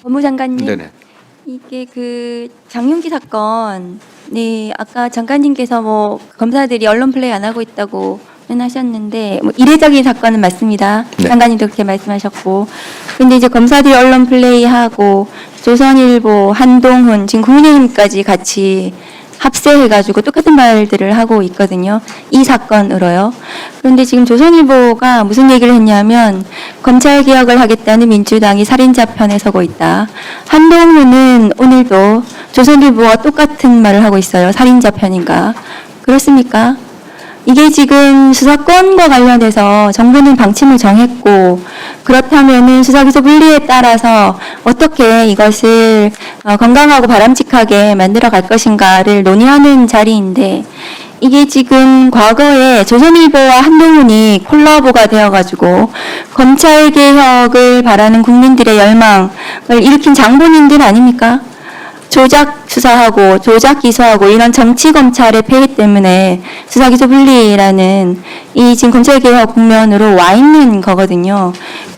법무장관님, 네네. 이게 그 장윤기 사건, 네, 아까 장관님께서 뭐 검사들이 언론 플레이 안 하고 있다고 하셨는데 뭐 이례적인 사건은 맞습니다. 네. 장관님도 그렇게 말씀하셨고, 근데 이제 검사들이 언론 플레이하고 조선일보, 한동훈, 지금 국민의힘까지 같이 합세해가지고 똑같은 말들을 하고 있거든요. 이 사건으로요. 그런데 지금 조선일보가 무슨 얘기를 했냐면 검찰 개혁을 하겠다는 민주당이 살인자 편에 서고 있다. 한동훈은 오늘도 조선일보와 똑같은 말을 하고 있어요. 살인자 편인가? 그렇습니까? 이게 지금 수사권과 관련해서 정부는 방침을 정했고, 그렇다면은 수사기소 분리에 따라서 어떻게 이것을 건강하고 바람직하게 만들어 갈 것인가를 논의하는 자리인데, 이게 지금 과거에 조선일보와 한동훈이 콜라보가 되어가지고 검찰 개혁을 바라는 국민들의 열망을 일으킨 장본인들 아닙니까? 조작 수사하고 조작 기소하고 이런 정치 검찰의 폐해 때문에 수사기소 분리라는 이 지금 검찰개혁 국면으로 와 있는 거거든요.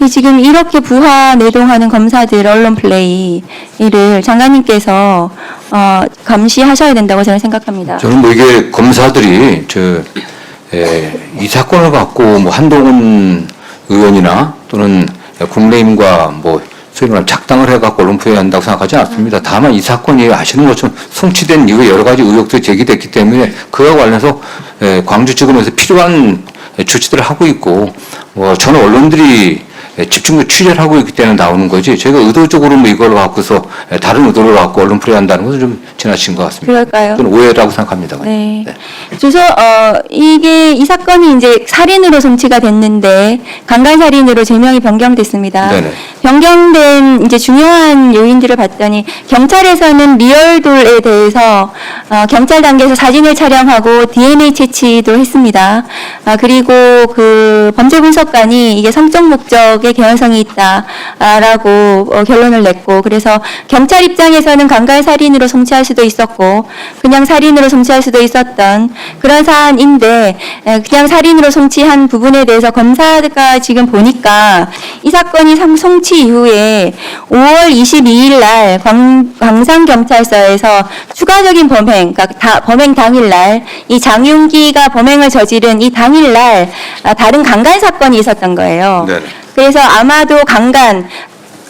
지금 이렇게 부하 내동하는 검사들 언론 플레이를 장관님께서 감시하셔야 된다고 저는 생각합니다. 저는 뭐 이게 검사들이 이 사건을 갖고 뭐 한동훈 의원이나 또는 국민의힘과 뭐 소위 말하면 작당을 해갖고 언론 표현한다고 생각하지 않습니다. 다만 이 사건이 아시는 것처럼 송치된 이후 여러 가지 의혹도 제기됐기 때문에 그와 관련해서 광주지검에서 필요한 조치들을 하고 있고, 저는 언론들이 집중적으로 취재를 하고 있기 때문에 나오는 거지, 제가 의도적으로 뭐 이걸 갖고서 다른 의도를 갖고 언론 플레이한다는 것은 좀 지나친 것 같습니다. 그럴까요? 저는 오해라고 생각합니다. 네. 이게 이 사건이 이제 살인으로 송치가 됐는데 강간살인으로 제명이 변경됐습니다. 네네. 변경된 이제 중요한 요인들을 봤더니 경찰에서는 리얼돌에 대해서 경찰 단계에서 사진을 촬영하고 DNA 채취도 했습니다. 그리고 그 범죄분석관이 이게 성적 목적의 개연성이 있다라고 결론을 냈고, 그래서 경찰 입장에서는 강간살인으로 송치할 수도 있었고 그냥 살인으로 송치할 수도 있었던 그런 사안인데, 그냥 살인으로 송치한 부분에 대해서 검사가 지금 보니까 이 사건이 송치 이후에 5월 22일 날 광산경찰서에서 추가적인 범행, 그러니까 범행 당일날 이 장윤기가 범행을 저지른 이 당일날 다른 강간 사건이 있었던 거예요. 네네. 그래서 아마도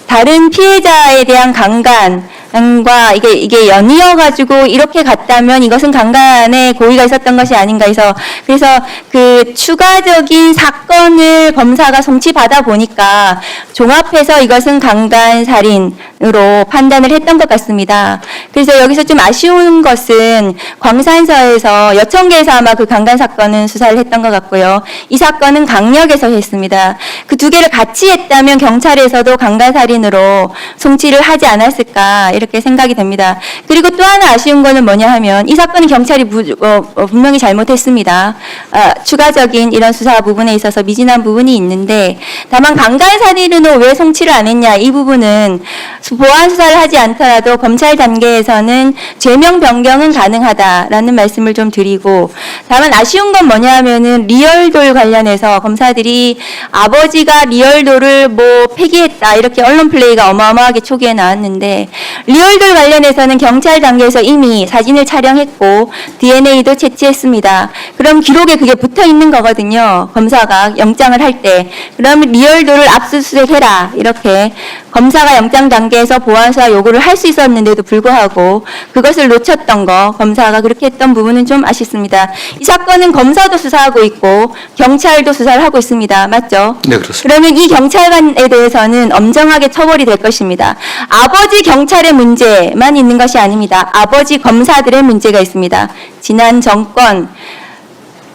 다른 피해자에 대한 강간과 이게 연이어가지고 이렇게 갔다면 이것은 강간의 고의가 있었던 것이 아닌가 해서, 그래서 그 추가적인 사건을 검사가 송치받아 보니까 종합해서 이것은 강간살인으로 판단을 했던 것 같습니다. 그래서 여기서 좀 아쉬운 것은 광산서에서 여청계에서 아마 그 강간 사건은 수사를 했던 것 같고요. 이 사건은 강력에서 했습니다. 그 두 개를 같이 했다면 경찰에서도 강간살인으로 송치를 하지 않았을까 이렇게 생각이 됩니다. 그리고 또 하나 아쉬운 거는 뭐냐 하면 이 사건은 경찰이 분명히 잘못했습니다. 추가적인 이런 수사 부분에 있어서 미진한 부분이 있는데, 다만 강간살인으로 왜 송치를 안 했냐, 이 부분은 보안 수사를 하지 않더라도 검찰 단계에서는 죄명 변경은 가능하다라는 말씀을 좀 드리고, 다만 아쉬운 건 뭐냐 하면은 리얼돌 관련해서 검사들이 아버지가 리얼돌을 뭐 폐기했다 이렇게 언론 플레이가 어마어마하게 초기에 나왔는데, 리얼돌 관련해서는 경찰 단계에서 이미 사진을 촬영했고 DNA도 채취했습니다. 그럼 기록에 그게 붙어 있는 거거든요. 검사가 영장을 할 때. 그러면 리얼돌을 압수수색해라 이렇게 검사가 영장 단계에서 보안수사 요구를 할 수 있었는데도 불구하고 그것을 놓쳤던 거, 검사가 그렇게 했던 부분은 좀 아쉽습니다. 이 사건은 검사도 수사하고 있고 경찰도 수사를 하고 있습니다. 맞죠? 네, 그렇습니다. 그러면 이 경찰관에 대해서는 엄정하게 처벌이 될 것입니다. 아버지 경찰의 문제만 있는 것이 아닙니다. 아버지 검사들의 문제가 있습니다. 지난 정권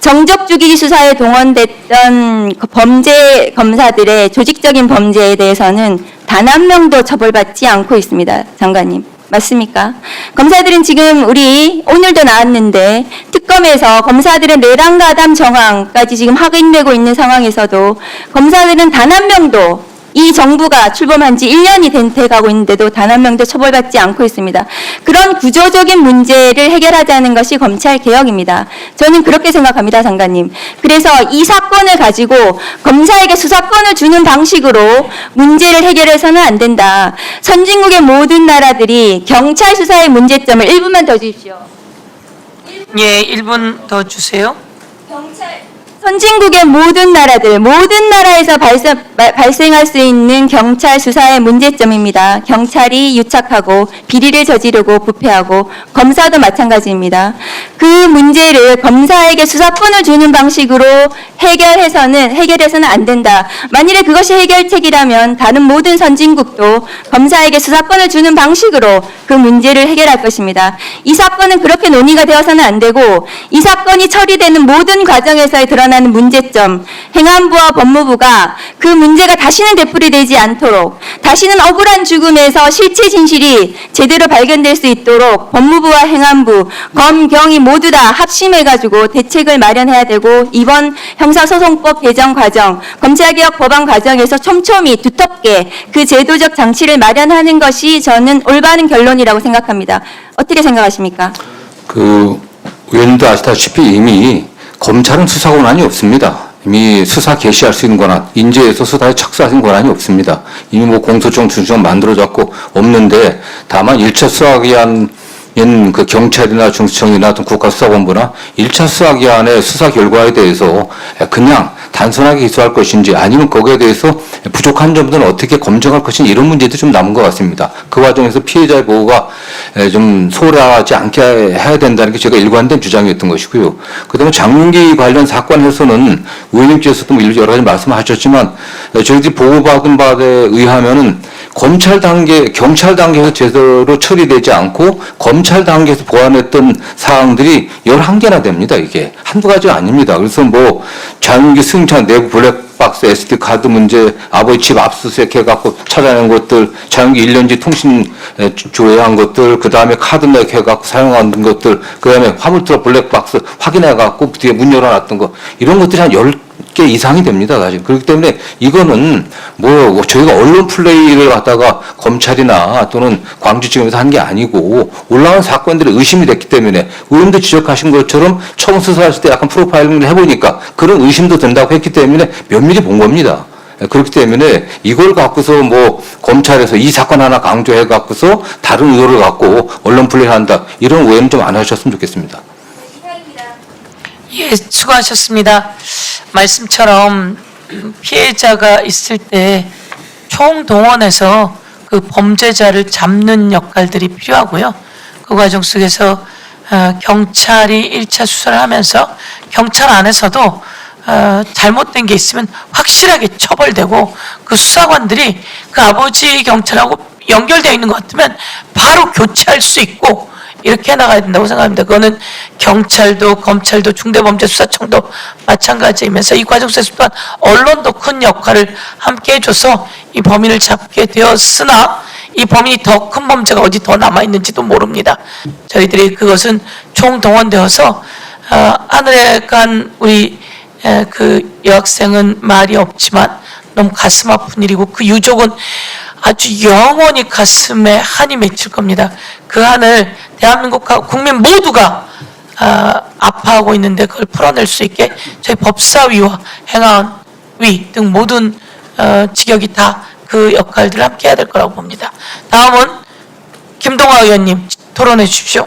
정적 죽이기 수사에 동원됐던 범죄 검사들의 조직적인 범죄에 대해서는 단 한 명도 처벌받지 않고 있습니다. 장관님. 맞습니까? 검사들은 지금 오늘도 나왔는데 특검에서 검사들의 내란가담 정황까지 지금 확인되고 있는 상황에서도 검사들은 단 한 명도 이 정부가 출범한 지 1년이 돼가고 있는데도 단 한 명도 처벌받지 않고 있습니다. 그런 구조적인 문제를 해결하자는 것이 검찰개혁입니다. 저는 그렇게 생각합니다, 장관님. 그래서 이 사건을 가지고 검사에게 수사권을 주는 방식으로 문제를 해결해서는 안 된다. 선진국의 모든 나라들이 경찰 수사의 문제점을 1분만 더 주십시오. 예, 1분 더 주세요. 선진국의 모든 나라들, 모든 나라에서 발생할 수 있는 경찰 수사의 문제점입니다. 경찰이 유착하고 비리를 저지르고 부패하고 검사도 마찬가지입니다. 그 문제를 검사에게 수사권을 주는 방식으로 해결해서는 안 된다. 만일에 그것이 해결책이라면 다른 모든 선진국도 검사에게 수사권을 주는 방식으로 그 문제를 해결할 것입니다. 이 사건은 그렇게 논의가 되어서는 안 되고 이 사건이 처리되는 모든 과정에서 드러나는 문제점, 행안부와 법무부가 그 문제가 다시는 되풀이되지 않도록 다시는 억울한 죽음에서 실체 진실이 제대로 발견될 수 있도록 법무부와 행안부, 검, 경이 모두 다 합심해가지고 대책을 마련해야 되고 이번 형사소송법 개정 과정, 검찰개혁 법안 과정에서 촘촘히 두텁게 그 제도적 장치를 마련하는 것이 저는 올바른 결론이라고 생각합니다. 어떻게 생각하십니까? 그 의원님도 아시다시피 이미 검찰은 수사 권한이 없습니다. 이미 수사 개시할 수 있는 권한, 인재에서 수사에 착수하는 권한이 없습니다. 이미 뭐 공소청, 준수청 만들어졌고 없는데 다만 1차 수사기한 그 경찰이나 중수청이나 어떤 국가수사본부나 1차 수사기관의 수사 결과에 대해서 그냥 단순하게 기소할 것인지 아니면 거기에 대해서 부족한 점들은 어떻게 검증할 것인지 이런 문제도 좀 남은 것 같습니다. 그 과정에서 피해자의 보호가 좀 소홀하지 않게 해야 된다는 게 제가 일관된 주장이었던 것이고요. 그다음에 장윤기 관련 사건에서는 의원님께서도 여러 가지 말씀하셨지만 저희들이 보고받은 바에 의하면은 검찰 단계, 경찰 단계에서 제대로 처리되지 않고 검찰 단계에서 보완했던 사항들이 11개나 됩니다, 이게. 한두 가지가 아닙니다. 그래서 뭐, 장윤기 승차 내부 블랙박스 SD 카드 문제, 아버지 집 압수수색 해갖고 찾아낸 것들, 장윤기 1년지 통신 조회한 것들, 그 다음에 카드 넥 해갖고 사용한 것들, 그 다음에 화물트럭 블랙박스 확인해갖고 뒤에 문 열어놨던 거, 이런 것들이 한 10개 이상이 됩니다, 사실. 그렇기 때문에 이거는 뭐 저희가 언론 플레이를 갖다가 검찰이나 또는 광주지검에서 한 게 아니고 올라온 사건들이 의심이 됐기 때문에 의원도 지적하신 것처럼 처음 수사했을 때 약간 프로파일링을 해보니까 그런 의심도 든다고 했기 때문에 면밀히 본 겁니다. 그렇기 때문에 이걸 갖고서 뭐 검찰에서 이 사건 하나 강조해 갖고서 다른 의도를 갖고 언론 플레이를 한다 이런 오해는 좀 안 하셨으면 좋겠습니다. 예, 수고하셨습니다. 말씀처럼 피해자가 있을 때 총동원해서 그 범죄자를 잡는 역할들이 필요하고요. 그 과정 속에서 경찰이 1차 수사를 하면서 경찰 안에서도 잘못된 게 있으면 확실하게 처벌되고 그 수사관들이 그 아버지 경찰하고 연결되어 있는 것 같으면 바로 교체할 수 있고 이렇게 나가야 된다고 생각합니다. 그거는 경찰도 검찰도 중대범죄수사청도 마찬가지이면서 이 과정 속에서 또한 언론도 큰 역할을 함께 해줘서 이 범인을 잡게 되었으나 이 범인이 더 큰 범죄가 어디 더 남아있는지도 모릅니다. 저희들이 그것은 총동원되어서 하늘에 간 우리 그 여학생은 말이 없지만 너무 가슴 아픈 일이고 그 유족은 아주 영원히 가슴에 한이 맺힐 겁니다. 그 한을 대한민국 국민 모두가 아파하고 있는데 그걸 풀어낼 수 있게 저희 법사위와 행안위 등 모든 직역이 다 그 역할들을 함께 해야 될 거라고 봅니다. 다음은 김동화 의원님 토론해 주십시오.